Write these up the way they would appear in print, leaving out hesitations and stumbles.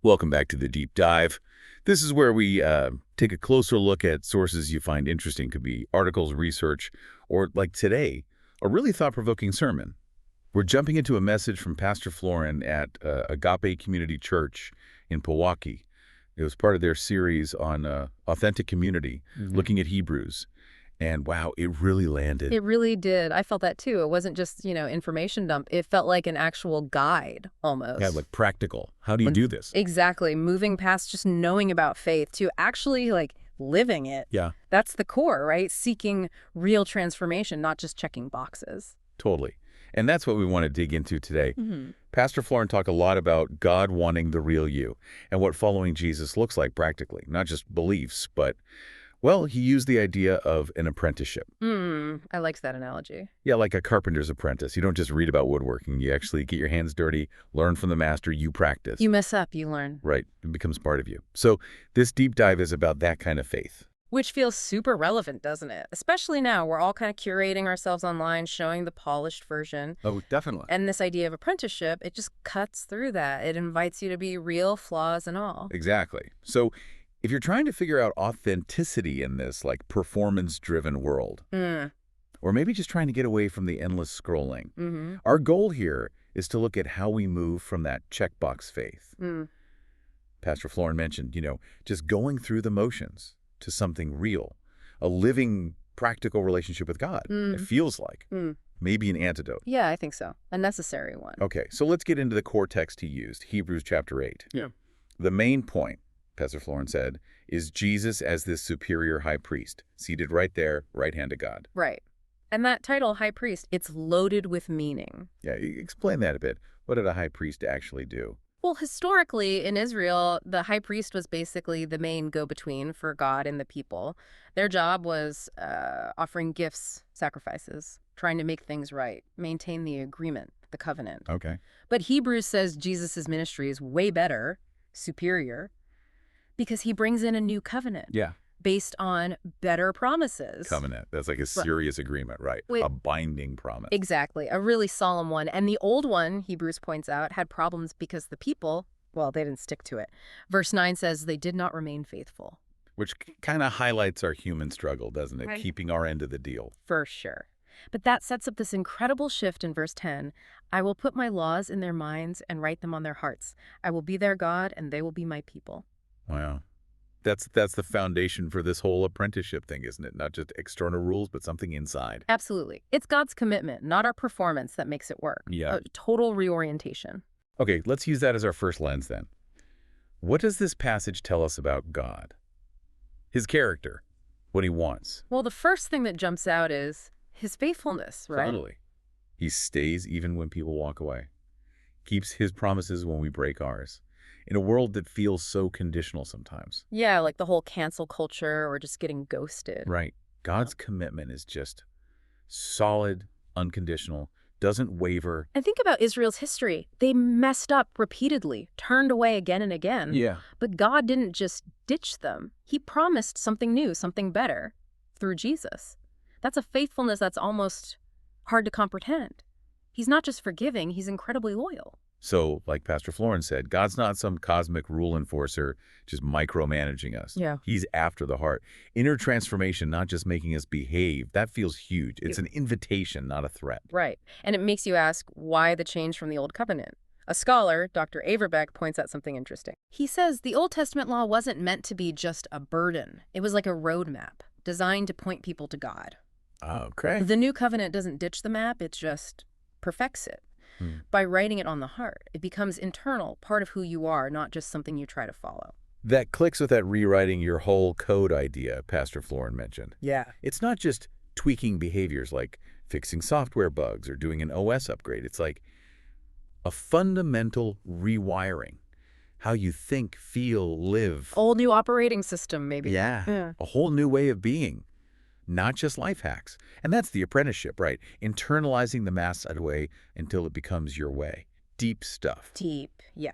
Welcome back to the Deep Dive. This is where we take a closer look at sources you find interesting. Could be articles, research, or like today, a really thought-provoking sermon. We're jumping into a message from Pastor Florin at Agape Community Church in Pewaukee. It was part of their series on authentic community, looking at Hebrews. And wow, it really landed. It really did. I felt that too. It wasn't just, information dump. It felt like an actual guide almost. Yeah, like practical. How do you do this? Exactly. Moving past just knowing about faith to actually living it. Yeah, That's the core, right? Seeking real transformation, not just checking boxes. totally. And that's what we want to dig into today. Mm-hmm. Pastor Florin talked a lot about God wanting the real you and what following Jesus looks like practically, not just beliefs, but, well, he used the idea of an apprenticeship. I liked that analogy. Yeah, like a carpenter's apprentice. You don't just read about woodworking. You actually get your hands dirty, learn from the master, you practice. You mess up, you learn. Right, it becomes part of you. So this deep dive is about that kind of faith. Which feels super relevant, doesn't it? Especially now, we're all kind of curating ourselves online, showing the polished version. Oh, definitely. And this idea of apprenticeship, it just cuts through that. It invites you to be real, flaws and all. Exactly. So if you're trying to figure out authenticity in this, like, performance-driven world, or maybe just trying to get away from the endless scrolling, our goal here is to look at how we move from that checkbox faith. Pastor Florin mentioned, just going through the motions to something real, a living, practical relationship with God, it feels like. Maybe an antidote. Yeah, I think so. A necessary one. Okay, so let's get into the core text he used, Hebrews chapter 8. Yeah. The main point, Pastor Florin said, is Jesus as this superior high priest, seated right there, right hand of God. Right. And that title, high priest, it's loaded with meaning. Yeah, explain that a bit. What did a high priest actually do? Well, historically, in Israel, the high priest was basically the main go-between for God and the people. Their job was offering gifts, sacrifices, trying to make things right, maintain the agreement, the covenant. Okay. But Hebrews says Jesus' ministry is way better, superior, because he brings in a new covenant. Yeah. Based on better promises. Covenant. That's like a serious agreement, right? Wait. A binding promise. Exactly. A really solemn one. And the old one, Hebrews points out, had problems because the people, well, they didn't stick to it. Verse 9 says they did not remain faithful. Which kind of highlights our human struggle, doesn't it? Right. Keeping our end of the deal. For sure. But that sets up this incredible shift in verse 10. I will put my laws in their minds and write them on their hearts. I will be their God and they will be my people. Wow. That's the foundation for this whole apprenticeship thing, isn't it? Not just external rules, but something inside. Absolutely. It's God's commitment, not our performance, that makes it work. Yeah. A total reorientation. Okay, let's use that as our first lens then. What does this passage tell us about God? His character, what he wants. Well, the first thing that jumps out is his faithfulness, right? Totally. He stays even when people walk away. Keeps his promises when we break ours. In a world that feels so conditional sometimes. Yeah, like the whole cancel culture or just getting ghosted. Right. God's commitment is just solid, unconditional, doesn't waver. And think about Israel's history. They messed up repeatedly, turned away again and again. Yeah. But God didn't just ditch them. He promised something new, something better through Jesus. That's a faithfulness that's almost hard to comprehend. He's not just forgiving, he's incredibly loyal. So, like Pastor Florin said, God's not some cosmic rule enforcer just micromanaging us. Yeah. He's after the heart. Inner transformation, not just making us behave, that feels huge. It's an invitation, not a threat. Right. And it makes you ask, why the change from the Old Covenant? A scholar, Dr. Averbeck, points out something interesting. He says the Old Testament law wasn't meant to be just a burden. It was like a roadmap designed to point people to God. Oh, okay. The New Covenant doesn't ditch the map, it just perfects it. By writing it on the heart, it becomes internal, part of who you are, not just something you try to follow. That clicks with that rewriting your whole code idea Pastor Florin mentioned. Yeah. It's not just tweaking behaviors like fixing software bugs or doing an OS upgrade. It's like a fundamental rewiring. How you think, feel, live. Whole new operating system, maybe. Yeah. A whole new way of being. Not just life hacks. And that's the apprenticeship, right? Internalizing the master way until it becomes your way. Deep stuff. Deep, yeah.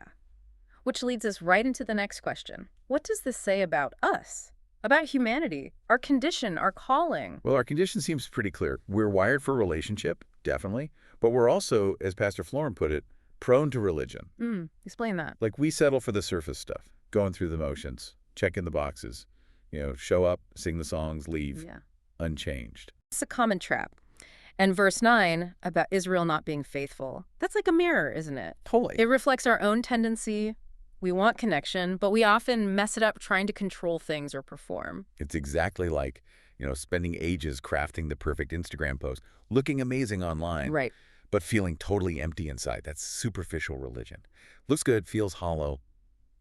Which leads us right into the next question. What does this say about us? About humanity? Our condition, our calling? Well, our condition seems pretty clear. We're wired for relationship, definitely. But we're also, as Pastor Florin put it, prone to religion. Explain that. Like we settle for the surface stuff, going through the motions, checking the boxes, show up, sing the songs, leave, unchanged. It's a common trap. And verse 9 about Israel not being faithful, that's like a mirror, isn't it? Totally. It reflects our own tendency. We want connection, but we often mess it up trying to control things or perform. It's exactly like, spending ages crafting the perfect Instagram post, looking amazing online, Right. but feeling totally empty inside. That's superficial religion. Looks good, feels hollow,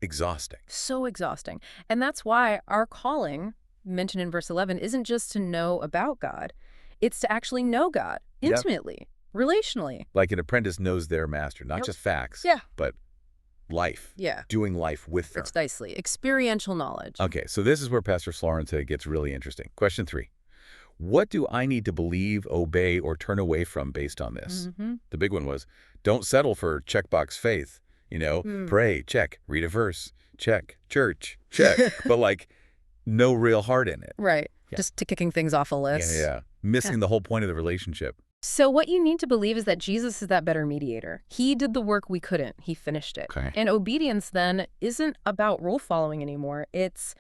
exhausting. So exhausting. And that's why our calling, mentioned in verse 11, isn't just to know about God. It's to actually know God intimately, relationally. Like an apprentice knows their master, not just facts, but life. Doing life with them. Precisely. Experiential knowledge. Okay, so this is where Pastor Florence gets really interesting. Question 3. What do I need to believe, obey, or turn away from based on this? The big one was, don't settle for checkbox faith. Pray, check. Read a verse, check. Church, check. But no real heart in it. Right. Just kicking things off a list. Missing the whole point of the relationship. So what you need to believe is that Jesus is that better mediator. He did the work we couldn't. He finished it. Okay. And obedience then isn't about rule following anymore. It's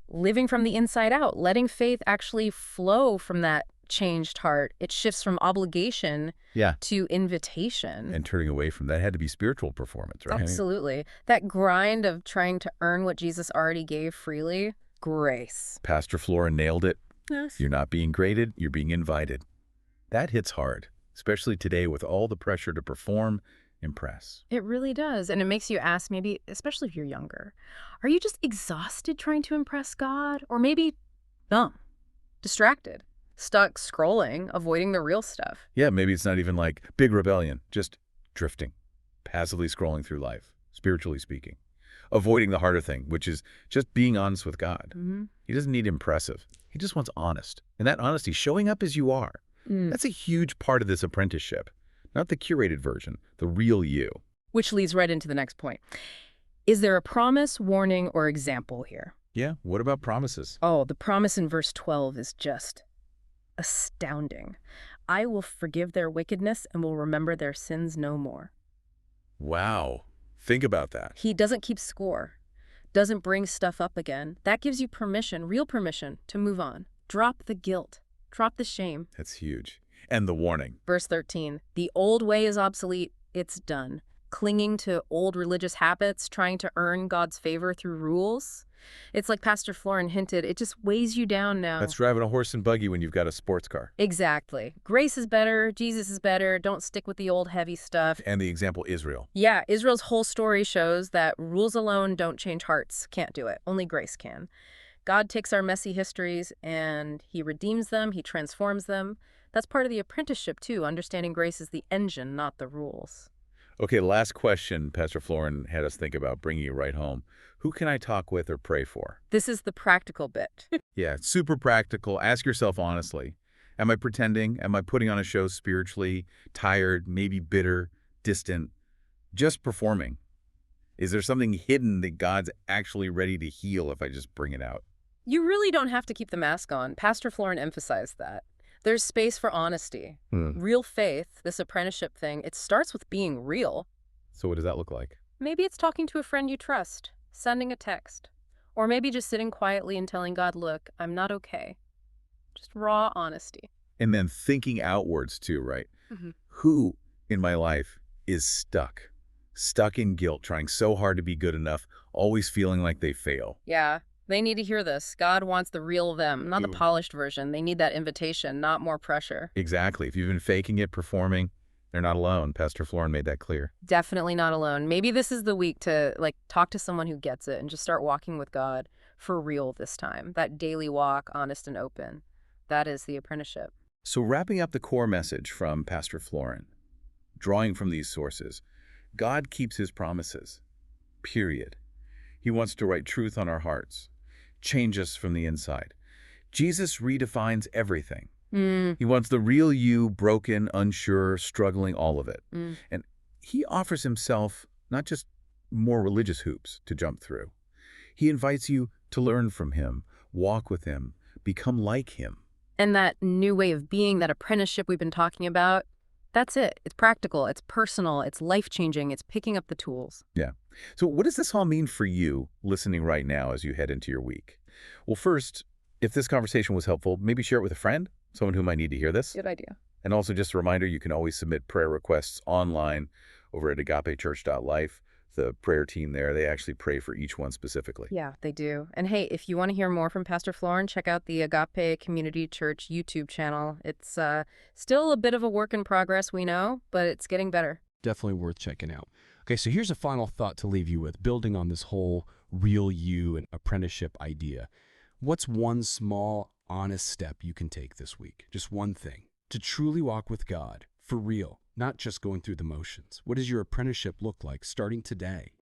living from the inside out, letting faith actually flow from that changed heart. It shifts from obligation to invitation. And turning away from that had to be spiritual performance, right? Absolutely. That grind of trying to earn what Jesus already gave freely, grace. Pastor Flora nailed it. Yes. You're not being graded, you're being invited. That hits hard, especially today with all the pressure to perform, impress. It really does. And it makes you ask, maybe, especially if you're younger, are you just exhausted trying to impress God? Or maybe numb, distracted, stuck scrolling, avoiding the real stuff? Yeah, maybe it's not even like big rebellion, just drifting, passively scrolling through life, spiritually speaking. Avoiding the harder thing, which is just being honest with God. He doesn't need impressive. He just wants honest. And that honesty, showing up as you are, that's a huge part of this apprenticeship. Not the curated version, the real you. Which leads right into the next point. Is there a promise, warning, or example here? Yeah, what about promises? Oh, the promise in verse 12 is just astounding. I will forgive their wickedness and will remember their sins no more. Wow. Think about that. He doesn't keep score, doesn't bring stuff up again. That gives you permission, real permission, to move on. Drop the guilt. Drop the shame. That's huge. And the warning. Verse 13, the old way is obsolete. It's done. Clinging to old religious habits, trying to earn God's favor through rules. It's like Pastor Florin hinted, it just weighs you down now. That's driving a horse and buggy when you've got a sports car. Exactly. Grace is better. Jesus is better. Don't stick with the old heavy stuff. And the example, Israel. Yeah, Israel's whole story shows that rules alone don't change hearts. Can't do it. Only grace can. God takes our messy histories and he redeems them. He transforms them. That's part of the apprenticeship, too. Understanding grace is the engine, not the rules. Okay, last question Pastor Florin had us think about, bringing you right home. Who can I talk with or pray for? This is the practical bit. Yeah, it's super practical. Ask yourself honestly. Am I pretending? Am I putting on a show spiritually? Tired, maybe bitter, distant? Just performing? Is there something hidden that God's actually ready to heal if I just bring it out? You really don't have to keep the mask on. Pastor Florin emphasized that. There's space for honesty. Real faith, this apprenticeship thing, it starts with being real. So what does that look like? Maybe it's talking to a friend you trust, sending a text, or maybe just sitting quietly and telling God, look, I'm not okay. Just raw honesty. And then thinking outwards too, right? Who in my life is stuck in guilt, trying so hard to be good enough, always feeling like they fail? Yeah. They need to hear this. God wants the real them, not the polished version. They need that invitation, not more pressure. Exactly. If you've been faking it, performing, they're not alone. Pastor Florin made that clear. Definitely not alone. Maybe this is the week to talk to someone who gets it and just start walking with God for real this time. That daily walk, honest and open. That is the apprenticeship. So wrapping up the core message from Pastor Florin, drawing from these sources, God keeps his promises, period. He wants to write truth on our hearts, change us from the inside. Jesus redefines everything. He wants the real you, broken, unsure, struggling, all of it. And he offers himself not just more religious hoops to jump through. He invites you to learn from him, walk with him, become like him. And that new way of being, that apprenticeship we've been talking about, That's it. It's practical, it's personal, it's life-changing, it's picking up the tools. Yeah. So what does this all mean for you listening right now as you head into your week? Well, first, if this conversation was helpful, maybe share it with a friend, someone who might need to hear this. Good idea. And also just a reminder, you can always submit prayer requests online over at agapechurch.life. The prayer team there, they actually pray for each one specifically. Yeah, they do. And hey, if you want to hear more from Pastor Florin, check out the Agape Community Church YouTube channel. It's still a bit of a work in progress, we know, but it's getting better. Definitely worth checking out. Okay, so here's a final thought to leave you with, building on this whole real you and apprenticeship idea. What's one small, honest step you can take this week? Just one thing. To truly walk with God, for real, not just going through the motions. What does your apprenticeship look like starting today?